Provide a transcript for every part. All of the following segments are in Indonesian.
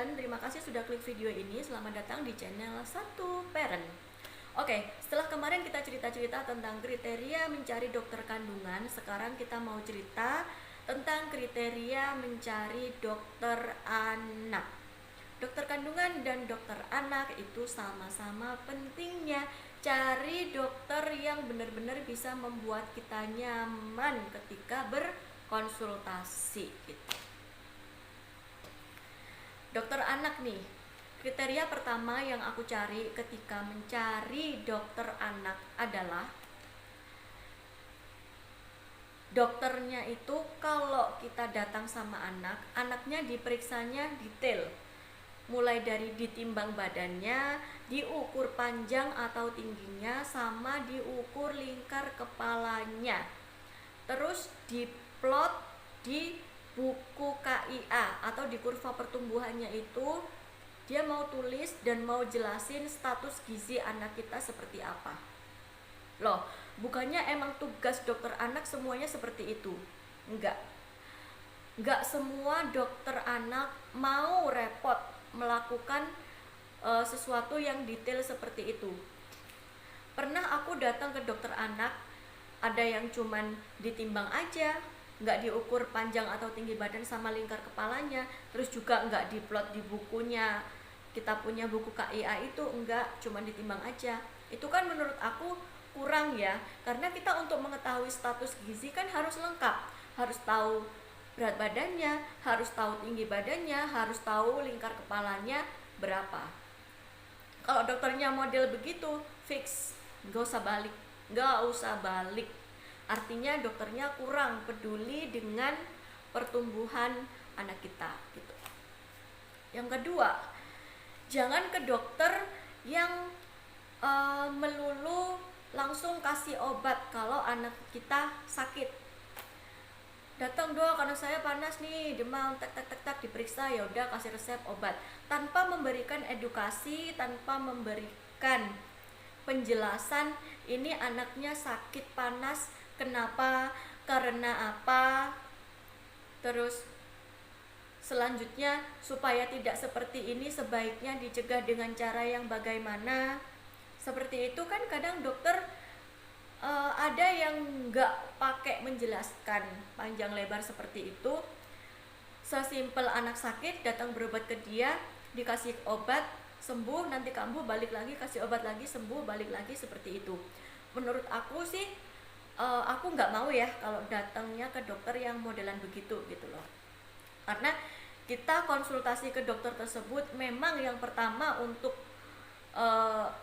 Parent, terima kasih sudah klik video ini. Selamat datang di channel Satu Parent. Oke, setelah kemarin kita cerita-cerita tentang kriteria mencari dokter kandungan, sekarang kita mau cerita tentang kriteria mencari dokter anak. Dokter kandungan dan dokter anak itu sama-sama pentingnya. Cari dokter yang benar-benar bisa membuat kita nyaman ketika berkonsultasi gitu. Dokter anak nih, kriteria pertama yang aku cari ketika mencari dokter anak adalah dokternya itu kalau kita datang sama anak, anaknya diperiksanya detail. Mulai dari ditimbang badannya, diukur panjang atau tingginya, sama diukur lingkar kepalanya. Terus diplot di buku KIA atau di kurva pertumbuhannya itu dia mau tulis dan mau jelasin status gizi anak kita seperti apa. Loh, bukannya emang tugas dokter anak semuanya seperti itu? Enggak semua dokter anak mau repot melakukan sesuatu yang detail seperti itu. Pernah aku datang ke dokter anak, ada yang cuman ditimbang aja, nggak diukur panjang atau tinggi badan sama lingkar kepalanya, terus juga nggak diplot di bukunya. Kita punya buku KIA itu enggak, cuman ditimbang aja. Itu kan menurut aku kurang ya, karena kita untuk mengetahui status gizi kan harus lengkap, harus tahu berat badannya, harus tahu tinggi badannya, harus tahu lingkar kepalanya berapa. Kalau dokternya model begitu, fix, nggak usah balik. Artinya dokternya kurang peduli dengan pertumbuhan anak kita gitu. Yang kedua, jangan ke dokter yang melulu langsung kasih obat kalau anak kita sakit. Datang, dok, anak saya panas nih, demam, tak diperiksa, ya udah kasih resep obat tanpa memberikan edukasi, tanpa memberikan penjelasan ini anaknya sakit panas kenapa, karena apa. Terus selanjutnya supaya tidak seperti ini sebaiknya dicegah dengan cara yang bagaimana. Seperti itu kan kadang dokter ada yang nggak pakai menjelaskan panjang lebar seperti itu. Sesimpel anak sakit, datang berobat ke dia, dikasih obat, sembuh, nanti kambuh, balik lagi, kasih obat lagi, sembuh, balik lagi, seperti itu. Menurut aku sih, aku nggak mau ya kalau datangnya ke dokter yang modelan begitu gitu loh. Karena kita konsultasi ke dokter tersebut memang yang pertama untuk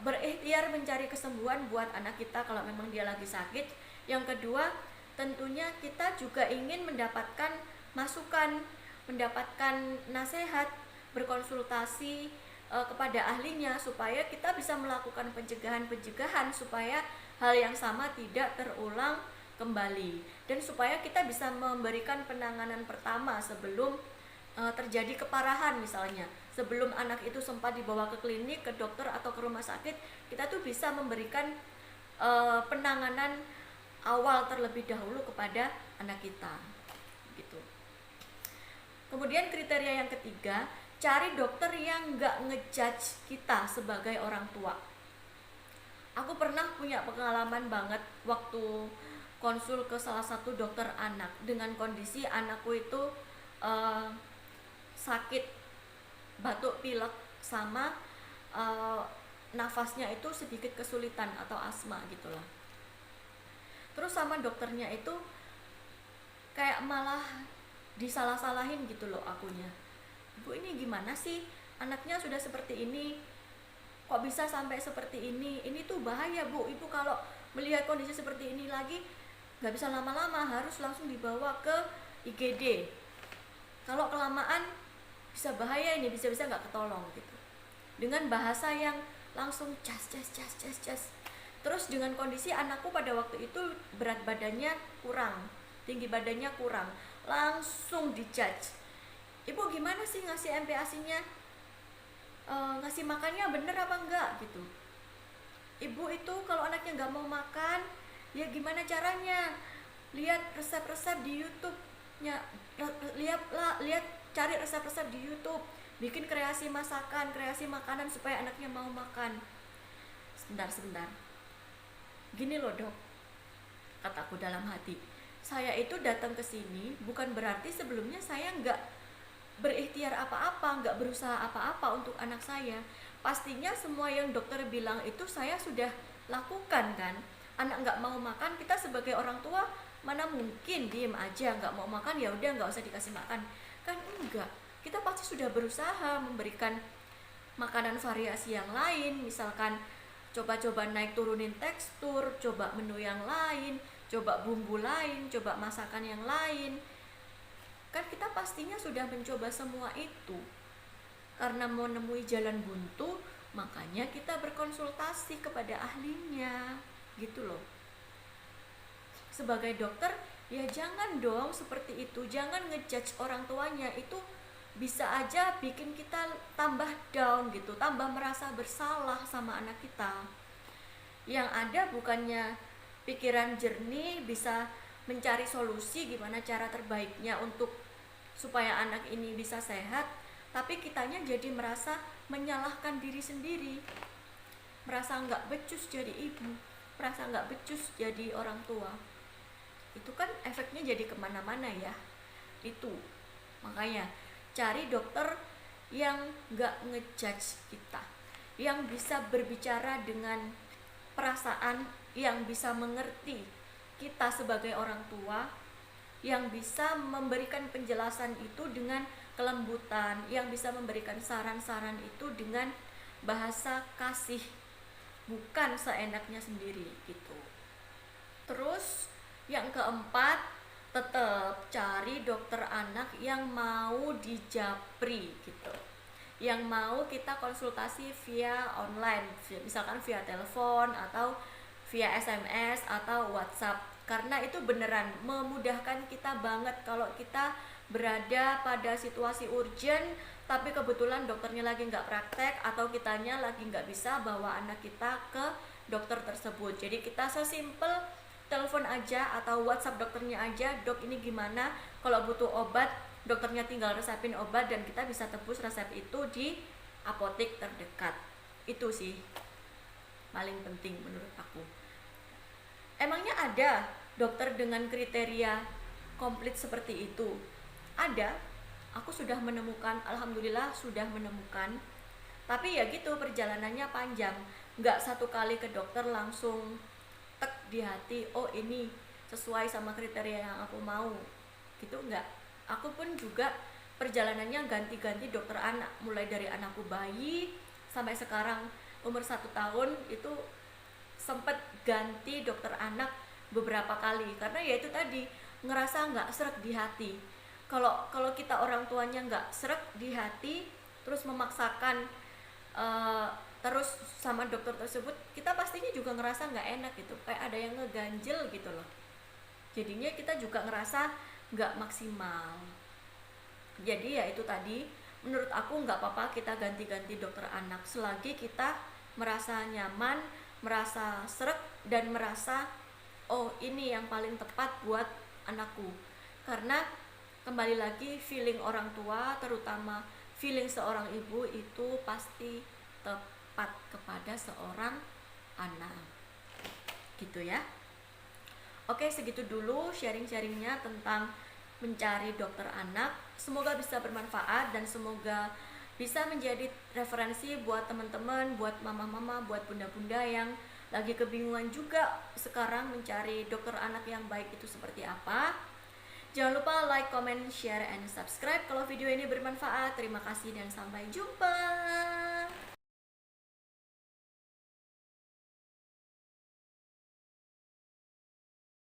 berikhtiar mencari kesembuhan buat anak kita kalau memang dia lagi sakit. Yang kedua, tentunya kita juga ingin mendapatkan masukan, mendapatkan nasihat, berkonsultasi kepada ahlinya supaya kita bisa melakukan pencegahan supaya hal yang sama tidak terulang kembali, dan supaya kita bisa memberikan penanganan pertama sebelum terjadi keparahan. Misalnya sebelum anak itu sempat dibawa ke klinik, ke dokter atau ke rumah sakit, kita tuh bisa memberikan penanganan awal terlebih dahulu kepada anak kita gitu. Kemudian kriteria yang ketiga, cari dokter yang nggak ngejudge kita sebagai orang tua. Aku pernah punya pengalaman banget waktu konsul ke salah satu dokter anak dengan kondisi anakku itu sakit batuk pilek sama nafasnya itu sedikit kesulitan atau asma gitulah. Terus sama dokternya itu kayak malah disalah-salahin gitu loh akunya. Bu, ini gimana sih, anaknya sudah seperti ini, kok bisa sampai seperti ini tuh bahaya Bu, ibu kalau melihat kondisi seperti ini lagi nggak bisa lama-lama, harus langsung dibawa ke IGD, kalau kelamaan bisa bahaya, ini bisa-bisa nggak ketolong gitu. Dengan bahasa yang langsung cas. Terus dengan kondisi anakku pada waktu itu berat badannya kurang, tinggi badannya kurang, langsung dijudge. Ibu gimana sih ngasih MPASI-nya, ngasih makannya bener apa enggak gitu. Ibu itu kalau anaknya nggak mau makan, ya gimana caranya? Lihat resep-resep di YouTube-nya, lihat cari resep-resep di YouTube, bikin kreasi masakan, kreasi makanan supaya anaknya mau makan. Sebentar, gini loh dok, kataku dalam hati, saya itu datang ke sini bukan berarti sebelumnya saya nggak berikhtiar apa-apa, nggak berusaha apa-apa untuk anak saya. Pastinya semua yang dokter bilang itu saya sudah lakukan kan. Anak nggak mau makan, kita sebagai orang tua mana mungkin diem aja, nggak mau makan ya udah nggak usah dikasih makan, kan enggak. Kita pasti sudah berusaha memberikan makanan variasi yang lain, misalkan coba-coba naik turunin tekstur, coba menu yang lain, coba bumbu lain, coba masakan yang lain. Kan kita pastinya sudah mencoba semua itu. Karena mau menemui jalan buntu, makanya kita berkonsultasi kepada ahlinya, gitu loh. Sebagai dokter, ya jangan dong seperti itu, jangan ngejudge orang tuanya, itu bisa aja bikin kita tambah down gitu, tambah merasa bersalah sama anak kita. Yang ada bukannya pikiran jernih bisa mencari solusi gimana cara terbaiknya untuk supaya anak ini bisa sehat, tapi kitanya jadi merasa menyalahkan diri sendiri, merasa nggak becus jadi ibu, merasa nggak becus jadi orang tua. Itu kan efeknya jadi kemana-mana ya. Itu makanya cari dokter yang nggak ngejudge kita, yang bisa berbicara dengan perasaan, yang bisa mengerti kita sebagai orang tua, yang bisa memberikan penjelasan itu dengan kelembutan, yang bisa memberikan saran-saran itu dengan bahasa kasih, bukan seenaknya sendiri gitu. Terus yang keempat, tetap cari dokter anak yang mau dijapri gitu, yang mau kita konsultasi via online, misalkan via telepon atau via SMS atau WhatsApp, karena itu beneran memudahkan kita banget kalau kita berada pada situasi urgent tapi kebetulan dokternya lagi nggak praktek atau kitanya lagi nggak bisa bawa anak kita ke dokter tersebut. Jadi kita sesimpel telepon aja atau WhatsApp dokternya aja, dok ini gimana, kalau butuh obat dokternya tinggal resepin obat dan kita bisa tebus resep itu di apotek terdekat. Itu sih paling penting menurut aku. Emangnya ada dokter dengan kriteria komplit seperti itu? Ada, aku sudah menemukan, alhamdulillah sudah menemukan. Tapi ya gitu, perjalanannya panjang, nggak satu kali ke dokter langsung tek di hati, oh ini sesuai sama kriteria yang aku mau gitu, enggak. Aku pun juga perjalanannya ganti-ganti dokter anak, mulai dari anakku bayi sampai sekarang umur 1 tahun itu sempet ganti dokter anak beberapa kali, karena ya itu tadi, ngerasa nggak srek di hati. Kalau kita orang tuanya nggak srek di hati terus memaksakan terus sama dokter tersebut, kita pastinya juga ngerasa nggak enak gitu, kayak ada yang ngeganjel gitu loh. Jadinya kita juga ngerasa nggak maksimal. Jadi ya itu tadi, menurut aku nggak apa-apa kita ganti-ganti dokter anak selagi kita merasa nyaman, merasa srek, dan merasa oh ini yang paling tepat buat anakku. Karena kembali lagi, feeling orang tua, terutama feeling seorang ibu itu pasti tepat kepada seorang anak gitu ya. Oke, segitu dulu sharing-sharingnya tentang mencari dokter anak. Semoga bisa bermanfaat dan semoga bisa menjadi referensi buat teman-teman, buat mama-mama, buat bunda-bunda yang lagi kebingungan juga sekarang mencari dokter anak yang baik itu seperti apa. Jangan lupa like, comment, share, and subscribe kalau video ini bermanfaat. Terima kasih dan sampai jumpa.